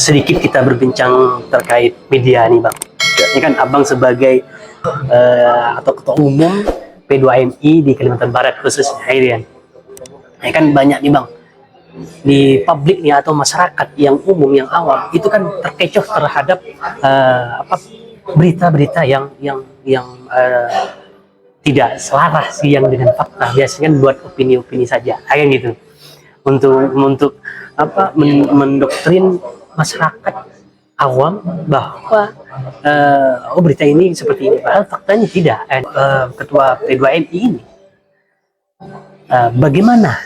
sedikit kita berbincang terkait media nih Bang. Ini kan Abang sebagai atau ketua umum P2MI di Kalimantan Barat khususnya ini kan. Ini kan banyak nih Bang, di publik nih atau masyarakat yang umum yang awam itu kan terkecoh terhadap berita-berita yang tidak selaras yang dengan fakta, biasanya kan buat opini-opini saja kayak gitu untuk mendoktrin masyarakat awam bahwa berita ini seperti ini, padahal faktanya tidak. Ketua P2MI ini bagaimana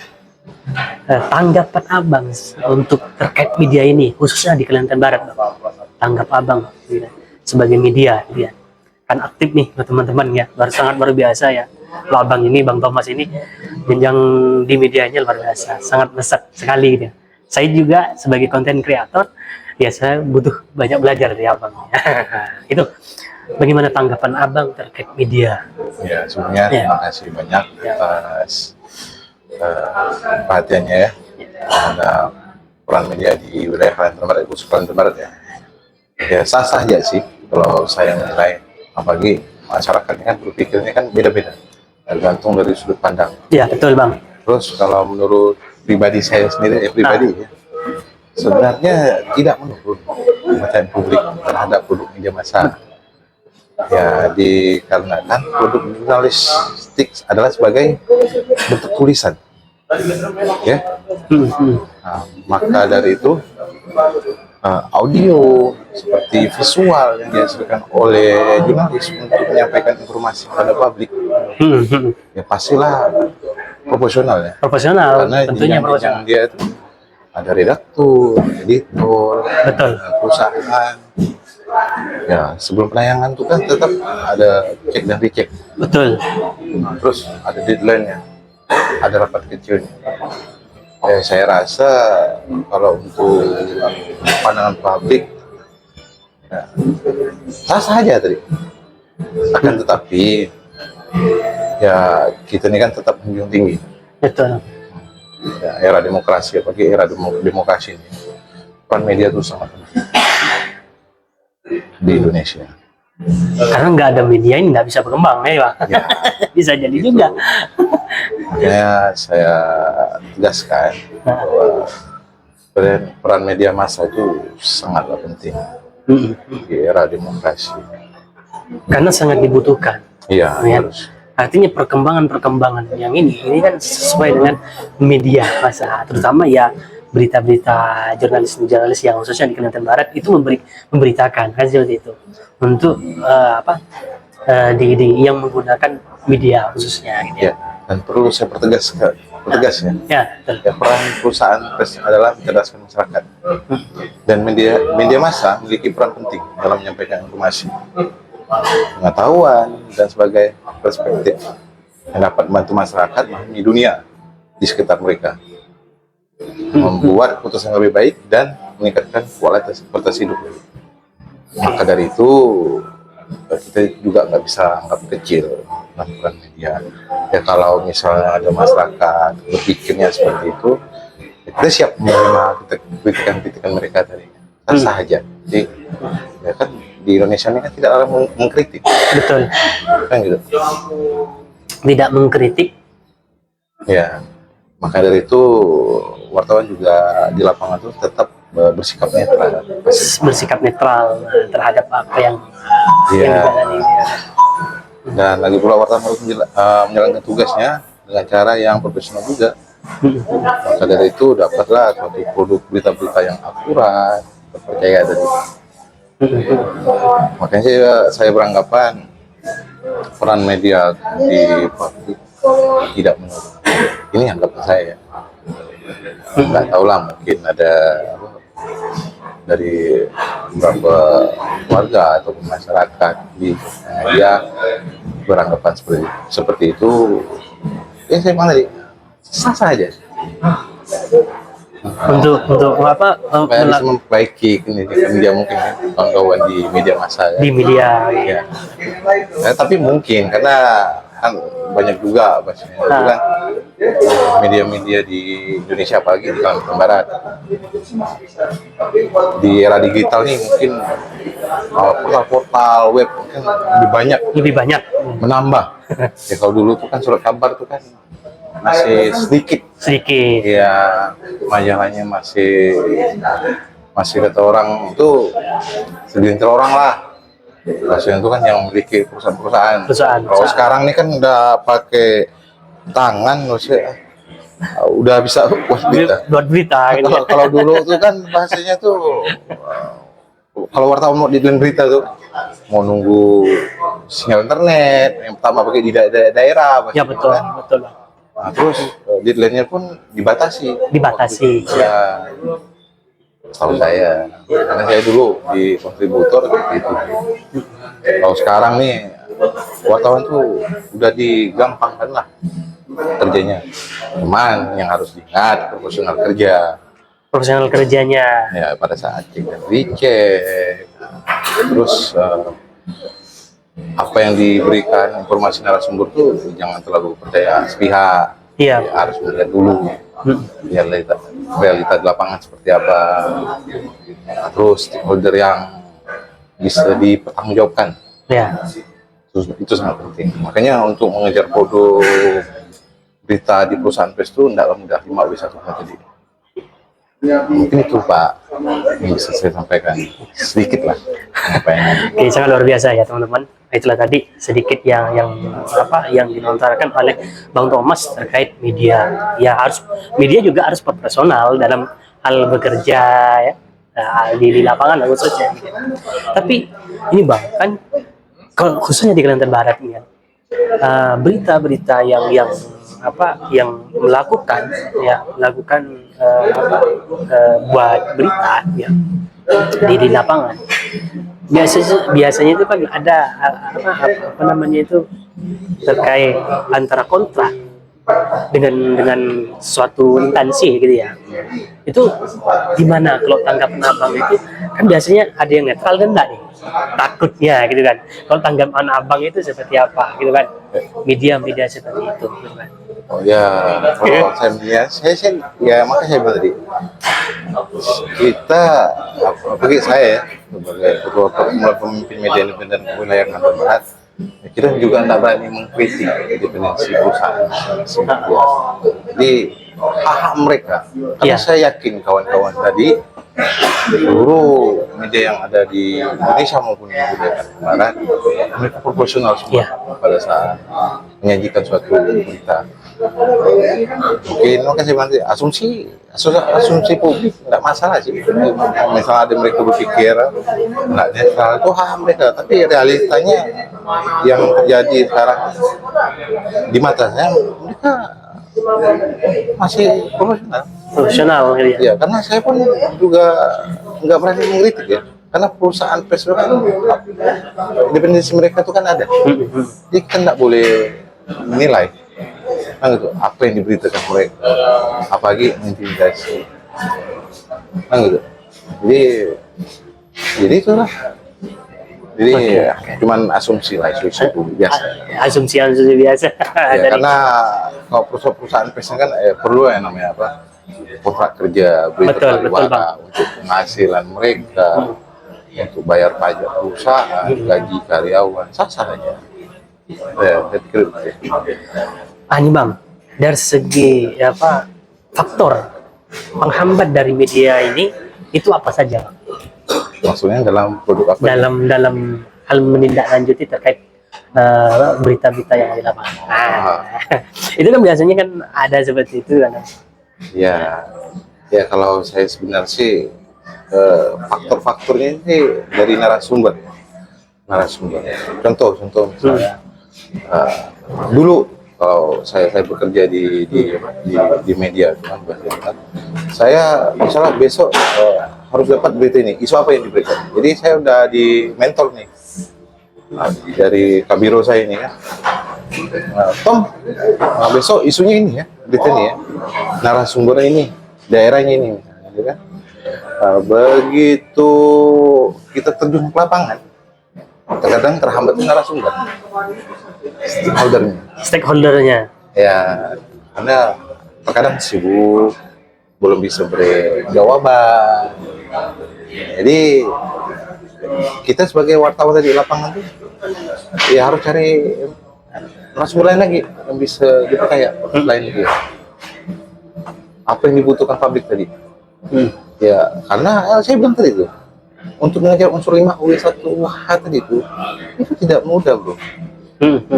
tanggapan Abang untuk terkait media ini khususnya di Kalimantan Barat, Bang? Tanggap Abang ya, sebagai media ya, kan aktif nih teman-teman ya, sangat luar biasa ya. Kalau Abang ini, Bang Thomas ini jenjang di medianya luar biasa, sangat besar sekali gitu. Saya juga sebagai konten kreator ya, saya butuh banyak belajar dari Abang. Itu bagaimana tanggapan Abang terkait media? Ya, sebenarnya terima kasih banyak atas perhatiannya ya terhadap peran media di wilayah Kalimantan Barat, khusus Kalimantan Barat ya. Ya sah-sah aja sih kalau saya menilai, apalagi masyarakat ini kan berpikirnya kan beda-beda, tergantung dari sudut pandang. Ya betul Bang. Terus kalau menurut pribadi saya sendiri ya, sebenarnya tidak menurun kepercayaan publik terhadap produk media massa. Ya, dikarenakan produk jurnalistik adalah sebagai bentuk tulisan, ya. Nah, maka dari itu audio seperti visual yang dihasilkan oleh jurnalis untuk menyampaikan informasi kepada publik, ya pastilah proporsional ya. Profesional, Karena tentunya yang dia itu ada redaktur, editor, betul, perusahaan. Ya, sebelum penayangan itu kan tetap ada cek dan recheck. betul. Terus ada deadline-nya, ada rapat kecilnya. Saya rasa kalau untuk pandangan publik, ya, sah-sah aja tadi. Akan tetapi, ya kita ini kan tetap menjunjung tinggi. Betul. Ya, era demokrasi, apalagi era demokrasi ini, peran media itu sangat penting di Indonesia. Karena nggak ada media ini nggak bisa berkembang ya Pak. Ya, bisa jadi gitu juga. Makanya saya tegaskan bahwa peran media massa itu sangatlah penting di era demokrasi. Karena sangat dibutuhkan. Iya, Ya. harus. Artinya perkembangan yang ini kan sesuai dengan media massa, terutama ya berita-berita jurnalis yang khususnya di Kalimantan Barat itu memberitakan kan seperti itu untuk yang menggunakan media khususnya gitu. Ya, dan perlu saya pertegas ya. Ya, Ya, peran perusahaan pers adalah mencerdaskan masyarakat, dan media massa memiliki peran penting dalam menyampaikan informasi, pengetahuan dan sebagai perspektif yang dapat membantu masyarakat memahami dunia di sekitar mereka, membuat keputusan yang lebih baik dan meningkatkan kualitas hidup. Maka dari itu kita juga nggak bisa anggap kecil peran media. Ya kalau misalnya ada masyarakat berpikirnya seperti itu, ya kita siap menerima kritikan mereka tadi. Sah saja. Jadi ya kan di Indonesia ini kan tidak ada mengkritik. betul. Kan gitu. Tidak mengkritik. Ya. Maka dari itu wartawan juga di lapangan itu tetap bersikap netral. Bersikap netral terhadap apa yang Ya. dijalani. Dan lagi pula wartawan harus menjalankan tugasnya dengan cara yang profesional juga. Maka dari itu dapatlah suatu produk berita-berita yang akurat, terpercaya tadi. Makanya saya beranggapan peran media di publik tidak menurun. Ini anggapan saya. Nggak tahu lah, mungkin ada dari beberapa warga atau masyarakat di media beranggapan seperti itu. Ya saya malah sah saja. Untuk apa? Supaya bisa memperbaiki media mungkin ya, kawan-kawan di media massa ya. Di media. Ya. Ya, tapi mungkin karena kan banyak juga bahasanya itu kan media-media di Indonesia, apalagi di Kalimantan Barat. Di era digital nih mungkin portal-portal web kan Lebih banyak. menambah. Ya kalau dulu tuh kan surat kabar tuh kan masih sedikit. Sedikit. Ya majalahnya masih kata orang itu segelintir orang lah. Maksudnya itu kan yang memiliki perusahaan-perusahaan. Kalau sekarang nih kan udah pakai tangan, maksudnya udah bisa buat berita. Buat berita. Gitu. Kalau dulu tuh kan bahasanya tuh kalau wartawan mau dibilang berita tuh mau nunggu sinyal internet yang pertama pakai di daerah. Ya betul, kan? betul. Nah, terus deadline-nya pun dibatasi. Ya, tahu saya, karena saya dulu di kontributor gitu. Kalau sekarang nih wartawan tuh udah digampangkan lah kerjanya. Cuman yang harus diingat profesional kerjanya. Ya pada saat cek dan dicek, terus apa yang diberikan informasi narasumber tuh jangan terlalu percaya sepihak. Iya. Ya, harus melihat dulu realita di lapangan seperti apa. Terus stakeholder yang bisa dipertanggungjawabkan. Ya. Itu sangat penting. Makanya untuk mengejar produk berita di perusahaan pers itu tidak mudah 5W1 tadi. Mungkin itu Pak yang bisa saya sampaikan sedikit lah. Oke, sangat luar biasa ya teman-teman. Itulah tadi sedikit yang dilontarkan oleh Bang Thomas terkait media. Ya media juga harus profesional dalam hal bekerja ya di lapangan khususnya. Tapi ini Bang kan kalau khususnya di Kalimantan Barat ini kan berita-berita yang melakukan buat berita ya di lapangan biasanya itu kan ada terkait antara kontrak dengan suatu instansi gitu ya. Itu gimana kalau tanggapan Abang itu kan biasanya ada yang netral dan enggak nih, takutnya gitu kan. Kalau tanggapan Abang itu seperti apa gitu kan, media seperti itu gitu kan. Oh ya, kalau saya melihat, ya makanya saya bilang tadi, kita, bagi saya ya, sebagai ketua pemimpin media independen wilayah Kalimantan Barat, kita juga tidak berani mengkritik independensi perusahaan. Jadi hak mereka, karena saya yakin kawan-kawan tadi, seluruh media yang ada di Indonesia maupun di wilayah Kalimantan Barat, mereka proporsional semua pada saat menyajikan suatu berita. Mungkin saya bilang asumsi publik tidak masalah sih. Misalnya ada mereka berpikir nggak netral itu hak mereka, tapi realitanya yang terjadi sekarang di mata saya mereka masih profesional gitu ya. Ya, karena saya pun juga nggak berani mengkritik ya, karena perusahaan pers itu kan independensi mereka itu kan ada, jadi kan nggak boleh menilai kan gitu, apa yang diberitakan mereka, apalagi intimidasi kan gitu. Jadi itulah. Jadi cuman asumsi lah, biasa. Asumsi biasa. Ya, karena kalau perusahaan pers kan perlu yang namanya apa? Kontrak kerja, berita terwara untuk penghasilan mereka, untuk bayar pajak perusahaan, gaji karyawan, sah-sah aja. Ya, ini Bang, dari segi faktor penghambat dari media ini itu apa saja? Maksudnya dalam produk apa? Dalam hal menindaklanjuti terkait berita-berita yang di lapangan. Itu kan biasanya kan ada seperti itu kan. Ya kalau saya sebenarnya sih faktor-faktornya ini dari narasumber. Contoh misalnya dulu kalau saya bekerja di media, saya misalnya besok harus dapat berita ini, isu apa yang diberikan. Jadi saya udah di mentor nih dari kabiro saya ini ya. Tom, besok isunya ini ya, berita ini ya, narasumbernya ini, daerahnya ini, misalnya, kan? Begitu kita terjun ke lapangan, terkadang terhambat narasumber, stakeholdernya. Ya, karena terkadang sibuk, belum bisa beri jawaban. Jadi kita sebagai wartawan di lapangan tuh ya harus cari narasumber lain lagi yang bisa dipercaya lain dia. Apa yang dibutuhkan publik tadi? Ya karena saya bilang tadi itu untuk mengejar unsur 5W1H tadi itu tidak mudah bro.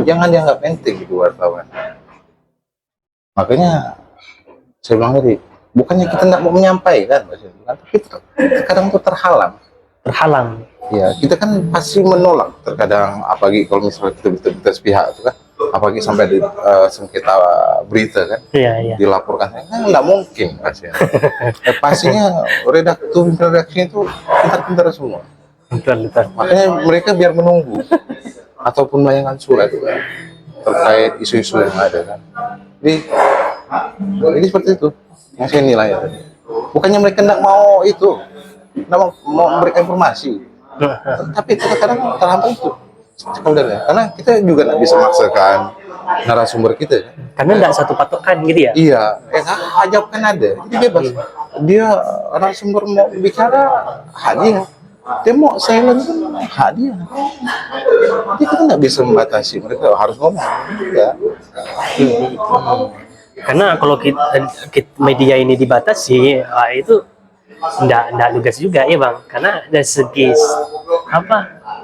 Jangan dianggap enteng gitu wartawan. Makanya saya bilang tadi, bukannya kita tidak mau menyampaikan, tapi terkadang itu terhalang. Ya, kita kan pasti menolak terkadang, apalagi kalau misalnya kita berita sepihak itu kan, apalagi sampai di sengketa berita kan, dilaporkan, kan nggak mungkin pastinya. Pastinya redaksinya itu pintar-pintar semua. Betul. Makanya mereka biar menunggu ataupun bayangan surat itu kan, terkait isu-isu yang ada kan. Jadi seperti itu yang saya nilai tadi. Bukannya mereka tidak mau itu, tidak mau memberikan informasi, tapi kadang-kadang terhambat itu sebenarnya. Karena kita juga tidak bisa memaksakan narasumber kita kan. Karena tidak satu patokan gitu ya. Iya, hajab kan ada, jadi bebas. Dia narasumber mau bicara hadir, dia mau silent pun hadir. Jadi kita tidak bisa membatasi mereka harus ngomong. Ya. Karena kalau kita media ini dibatasi, itu enggak lugas juga ya bang. Karena dari segi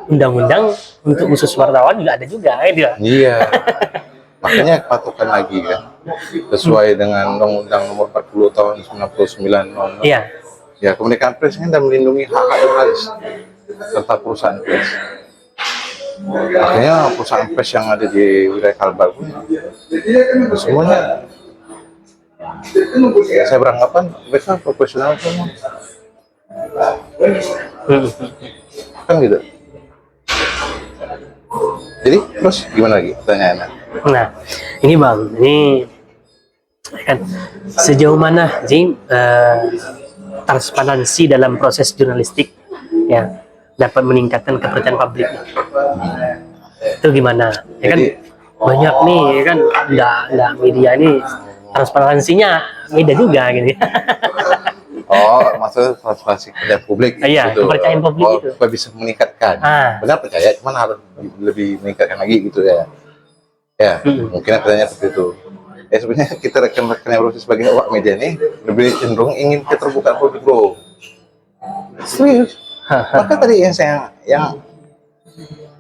undang-undang untuk khusus wartawan juga ada juga ya. Iya. Makanya patokan lagi kan sesuai dengan Undang-Undang Nomor 40 Tahun 99 Iya. Ya, kemerdekaan pers kan dan melindungi hak-hak jurnalis serta perusahaan pers. Makanya perusahaan pers yang ada di wilayah Kalbar pun semuanya saya beranggapan mereka profesional semua. Kan gitu. Jadi terus gimana lagi pertanyaannya? Nah, ini bang, ini kan sejauh mana sih transparansi dalam proses jurnalistik ya dapat meningkatkan kepercayaan publik? Itu gimana? Ya kan banyak nih ya kan, nggak media ini transparansinya beda juga gitu. Oh, maksudnya transparansi kepercayaan publik. Iya, gitu. kepercayaan publik itu. Supaya bisa meningkatkan. Benar percaya, cuman harus lebih meningkatkan lagi gitu ya. Ya, mungkin pertanyaan seperti itu. Ya sebenarnya kita rekan-rekan yang berusaha sebagai awak media ini lebih cenderung ingin keterbukaan publik bro. Serius. Maka tadi yang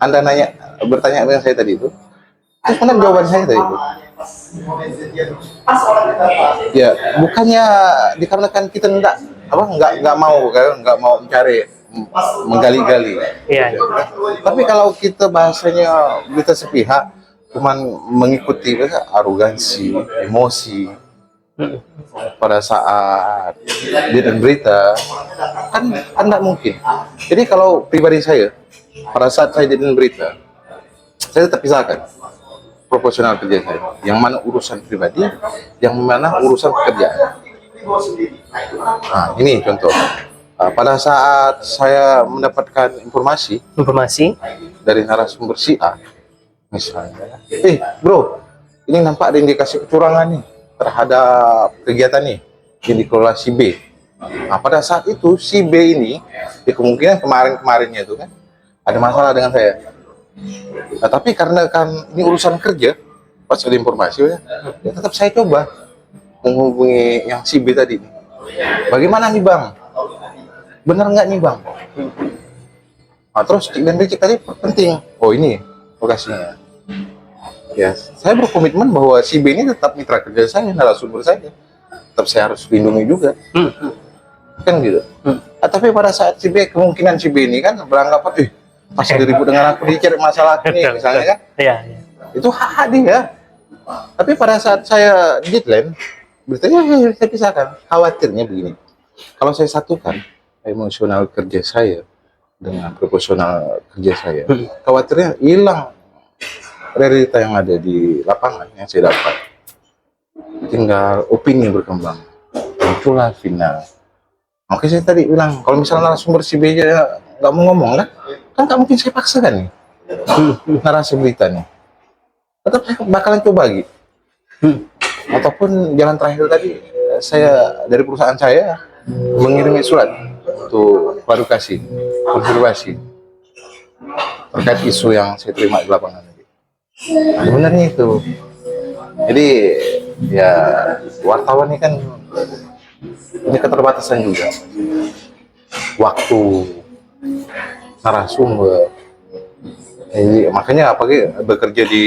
Anda bertanya dengan saya tadi itu mana jawaban saya tadi itu? Ya, bukannya dikarenakan kita nggak mau mencari menggali-gali. Iya. Tapi kalau kita bahasanya berita sepihak, cuman mengikuti arogansi, emosi pada saat dia dan berita kan tidak mungkin. Jadi kalau pribadi saya pada saat saya dan berita, saya tetap pisahkan proporsional kerja saya, yang mana urusan pribadi, yang mana urusan pekerjaan. Nah, ini contoh. Pada saat saya mendapatkan informasi dari narasumber si A, misalnya, bro, ini nampak ada indikasi kecurangan nih terhadap kegiatan nih yang dikelola si B. Nah, pada saat itu si B ini, ya kemungkinan kemarinnya itu kan ada masalah dengan saya. Nah, tapi karena kan ini urusan kerja, pas ada informasi ya tetap saya coba menghubungi yang si B tadi. Bagaimana nih bang? Benar nggak nih bang? Nah, terus cek dan cek tadi penting. Oh ini lokasinya. Ya, saya berkomitmen bahwa si B ini tetap mitra kerja saya, narasumber saya. Tetap saya harus lindungi juga. Kan gitu. Tapi pada saat si B, kemungkinan si B ini kan beranggapan, masih diribut dengan aku, dia cari masalah ini, misalnya kan. Iya. Itu hak dia. Tapi pada saat saya deadline, beritanya saya pisahkan. Khawatirnya begini. Kalau saya satukan emosional kerja saya dengan proporsional kerja saya, khawatirnya hilang realita yang ada di lapangan yang saya dapat. Tinggal opini berkembang, muncullah final. Oke, saya tadi bilang kalau misalnya narasumber si B nggak mau ngomong kan nggak mungkin saya paksakan nih narasi berita nih. Tetap saya bakalan coba lagi. Ataupun jalan terakhir tadi, saya dari perusahaan saya mengirim surat untuk klarifikasi, konfirmasi terkait isu yang saya terima di lapangan tadi. Nah, sebenarnya itu. Jadi ya wartawan ini kan punya keterbatasan juga. Waktu, narasumber. Jadi, makanya apalagi bekerja di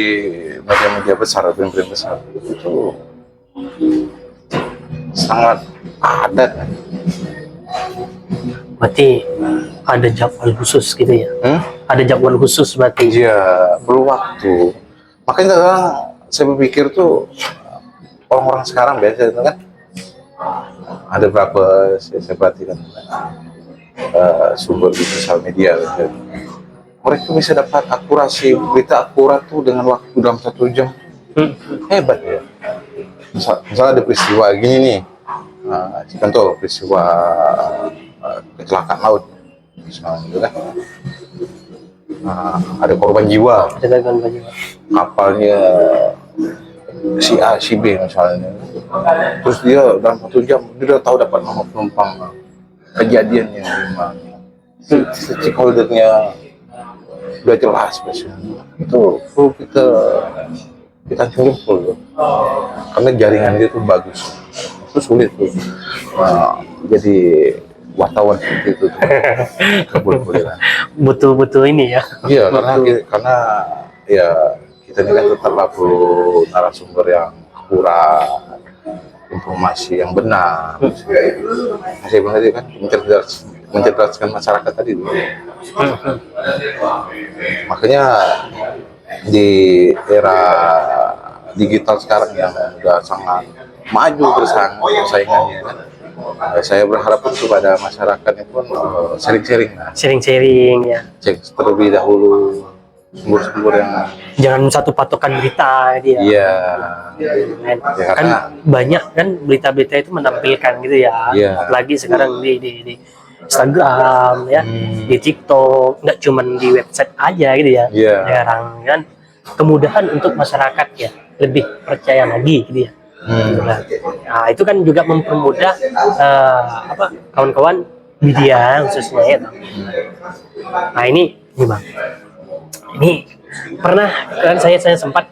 media-media besar, brand-brand besar itu sangat padat. Berarti ada jadwal khusus gitu ya? Ada jadwal khusus berarti? Iya, perlu waktu. Makanya sekarang saya berpikir tuh orang-orang sekarang biasa itu kan ada berapa saya perhatikan sumber di sosial media gitu. Mereka bisa dapat akurasi berita akurat tuh dengan waktu dalam 1 jam. Hebat ya. Misalnya ada peristiwa gini nih, contoh peristiwa kecelakaan laut, misalnya gitu kan. Ada korban jiwa, Ada gangguan jiwa. kapalnya si A, si B misalnya. Terus dia dalam 1 jam dia udah tahu dapat nomor penumpang, kejadiannya gimana. Stakeholdernya udah jelas biasanya. Itu perlu kita jempol tuh. Karena jaringan dia tuh bagus. Itu sulit tuh jadi wartawan seperti itu tuh. Boleh lah. Butuh ini ya. Iya, karena ya kita ini kan tetaplah perlu narasumber yang akurat, informasi yang benar. Saya bilang tadi kan mencerdaskan masyarakat tadi. Makanya di era digital sekarang yang sudah sangat maju persaingannya kan, saya berharap pun kepada masyarakat itu pun sharing-sharing lah. Sharing-sharing ya. Cek terlebih dahulu sumber-sumber yang Jangan satu patokan berita dia. iya Kan, Ya, kan karena- banyak kan berita-berita itu menampilkan gitu ya. Iya. Apalagi sekarang di Instagram ya, di TikTok, nggak cuman di website aja gitu ya. Iya. Sekarang kan kemudahan untuk masyarakat ya lebih percaya lagi gitu ya. Nah, itu kan juga mempermudah kawan-kawan media khususnya ya. Nah ini Bang. Ini pernah kan saya sempat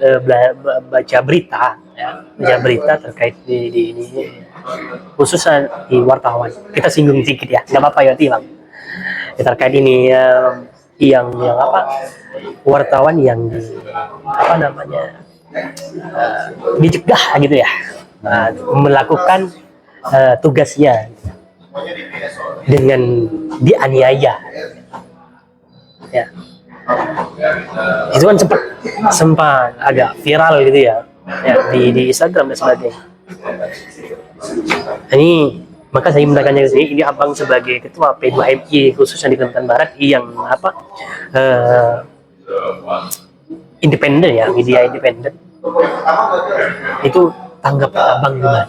baca berita ya, baca berita terkait di khususnya di wartawan. Kita singgung sedikit ya, nggak apa-apa ya Bang. Ya, terkait ini yang wartawan yang dicegah gitu ya, melakukan tugasnya dengan dianiaya ya. Itu kan sempat agak viral gitu ya, di Instagram dan sebagainya. Ini maka saya menanyakan ke sini, ini Abang sebagai ketua P2MI khususnya di Kalimantan Barat yang independen ya, media independen. Itu tanggapan Abang gimana?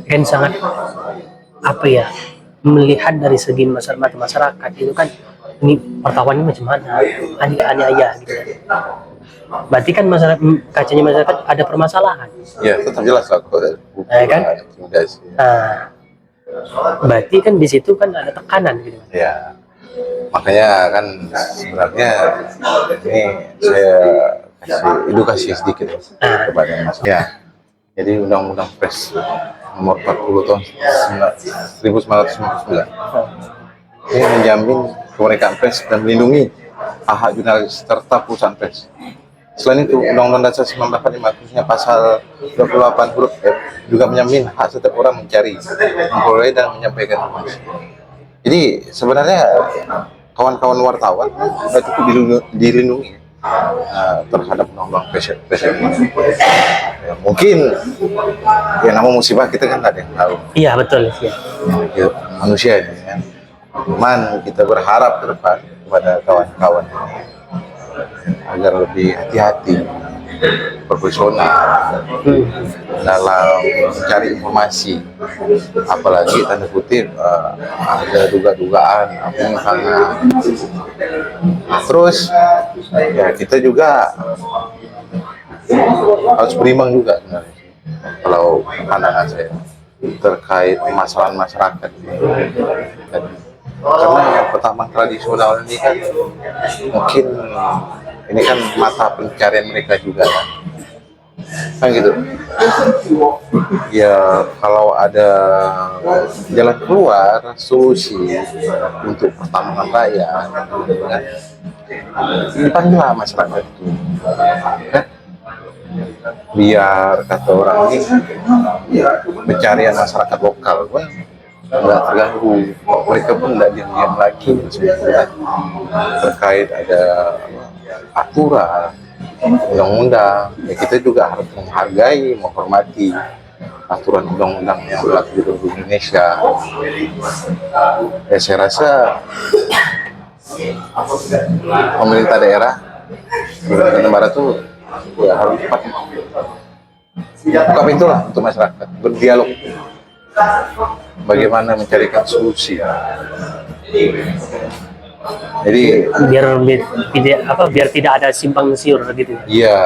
Kan sangat melihat dari segi masyarakat itu kan, ini wartawan ini macam mana, aniaya gitu. Berarti kan kacanya masyarakat ada permasalahan. ya tetap jelas lah kok. Kan? Berarti kan di situ kan ada tekanan gitu. Ya, makanya kan sebenarnya ini saya kasih edukasi sedikit kepada masyarakat. Ya, jadi Undang-Undang Pers Nomor 40 tahun 1999 ini menjamin kemerdekaan pers dan melindungi hak jurnalis serta perusahaan pers. Selain itu, Undang-Undang Dasar 1945 khususnya pasal 28 huruf F juga menjamin hak setiap orang mencari, memperoleh dan menyampaikan informasi. Jadi sebenarnya kawan-kawan wartawan sudah cukup dilindungi terhadap undang-undang pers ini. Ya, mungkin ya nama musibah kita kan ada yang tahu. Iya betul ya. Ya, manusia ini kan. Cuman kita berharap ke depan kepada kawan-kawan agar lebih hati-hati, profesional dalam mencari informasi, apalagi tanda kutip ada duga-dugaan apa misalnya. Terus ya kita juga harus berimbang juga sebenarnya. Kalau pandangan saya terkait masalah masyarakat. Dan karena yang pertama tradisional ini kan mungkin ini kan mata pencarian mereka juga kan gitu. Ya kalau ada jalan keluar solusi untuk pertambangan rakyat kan, dipanggillah masyarakat itu kan? Biar kata orang ini pencarian masyarakat lokal pun nggak terganggu, mereka pun nggak diam-diam lagi terkait ada aturan undang-undang. Ya, kita juga harus menghargai, menghormati aturan undang-undang yang berlaku di Indonesia. Ya, saya rasa pemerintah daerah Kalimantan Barat tuh ya harus cepat buka pintu lah untuk masyarakat, berdialog bagaimana mencarikan solusi. Jadi biar tidak ada simpang siur gitu. Iya,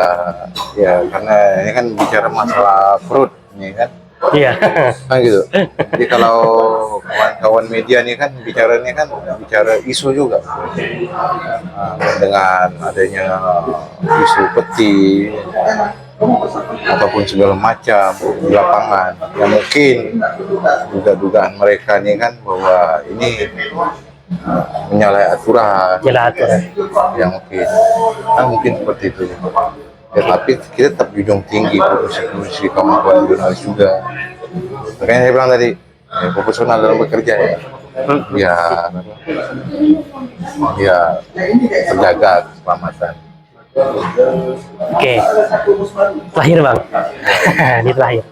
ya karena ini kan bicara masalah perut ini kan. Iya. Kan gitu. Jadi kalau kawan-kawan media nih kan bicara isu juga. Dengan adanya isu peti ataupun segala macam di lapangan, yang mungkin dugaan mereka nih kan bahwa ini menyalahi aturan, yang mungkin seperti itu. Ya, tapi kita tetap junjung tinggi profesi kawan-kawan jurnalis juga. Makanya saya bilang tadi, ya, profesional dalam bekerja ya terjaga keselamatan. Oke, terakhir Bang. Ini terakhir.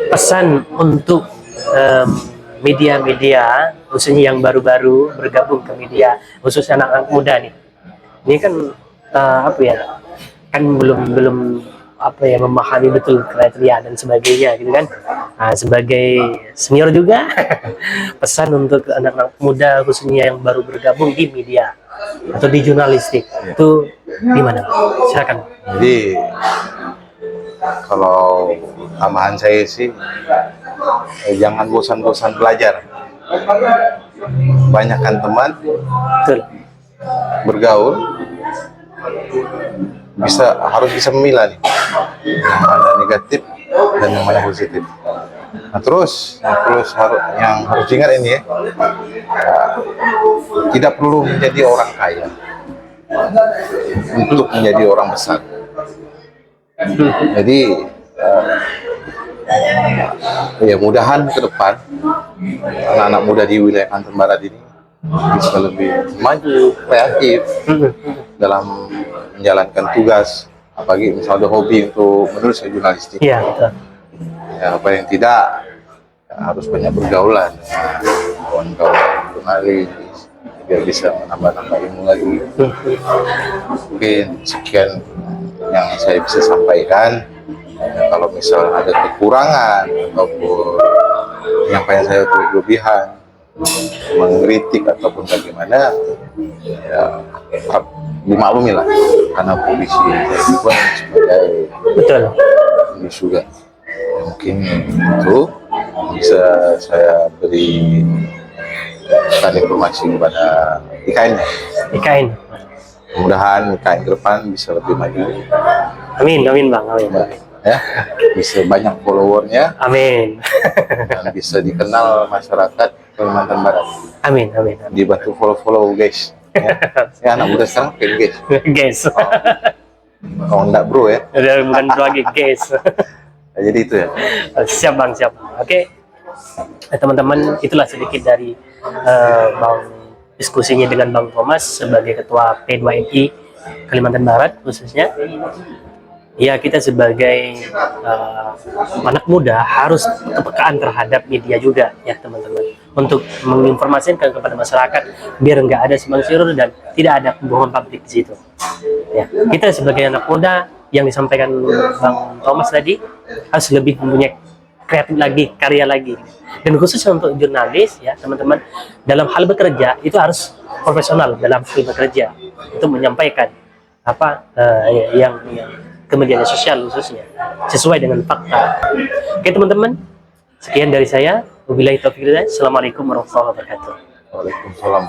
Pesan untuk media-media, khususnya yang baru-baru bergabung ke media, khususnya anak-anak muda nih. Ini kan kan belum memahami betul kriteria dan sebagainya gitu kan. Nah, sebagai senior juga, pesan untuk anak-anak muda khususnya yang baru bergabung di media atau di jurnalistik itu gimana? Silakan. Jadi kalau tambahan saya sih, jangan bosan-bosan belajar. Banyakkan teman, Betul. bergaul, harus bisa memilah nih yang mana negatif dan yang mana positif. Nah, terus yang harus diingat ini ya, tidak perlu menjadi orang kaya untuk menjadi orang besar. Jadi ya mudahan ke depan anak-anak muda di wilayah Kalimantan Barat ini bisa lebih maju, kreatif dalam menjalankan tugas, apalagi misalnya hobi untuk menulis jurnalistik. Iya, betul. Ya, apa yang tidak ya, harus banyak bergaulan kawan-kawan jurnalis biar bisa menambah-nambah ilmu lagi. Mungkin sekian yang saya bisa sampaikan. Ya, kalau misal ada kekurangan ataupun penyampaian saya berlebihan, mengkritik ataupun bagaimana, ya harap dimaklumi lah karena posisi saya pun sebagai penulis juga. Ya, mungkin itu bisa saya beri informasi kepada IKN. Mudah-mudahan IKN ke depan bisa lebih maju. Amin Bang, amin. Ya, bisa banyak followernya, amin. Dan bisa dikenal masyarakat Kalimantan Barat. Amin. Dibantu follow guys. Ya, anak muda sekarang kayak guys. Kalau enggak bro ya. Bukan bro lagi guys. Jadi itu ya. Siap Bang. Oke. Teman-teman, itulah sedikit dari Bang diskusinya dengan Bang Thomas sebagai Ketua P2MI Kalimantan Barat khususnya. Ya, kita sebagai anak muda harus kepekaan terhadap media juga ya teman-teman, untuk menginformasikan kepada masyarakat biar nggak ada simpang siur dan tidak ada kebohongan publik di situ. Ya, kita sebagai anak muda yang disampaikan Bang Thomas tadi harus lebih mempunyai kreatif lagi, karya lagi, dan khususnya untuk jurnalis ya teman-teman, dalam hal bekerja itu harus profesional dalam hal bekerja untuk menyampaikan yang ke media sosial khususnya, sesuai dengan fakta. Oke teman-teman, sekian dari saya. Wabillahi taufiq wal hidayah. Assalamualaikum warahmatullahi wabarakatuh. Waalaikumsalam.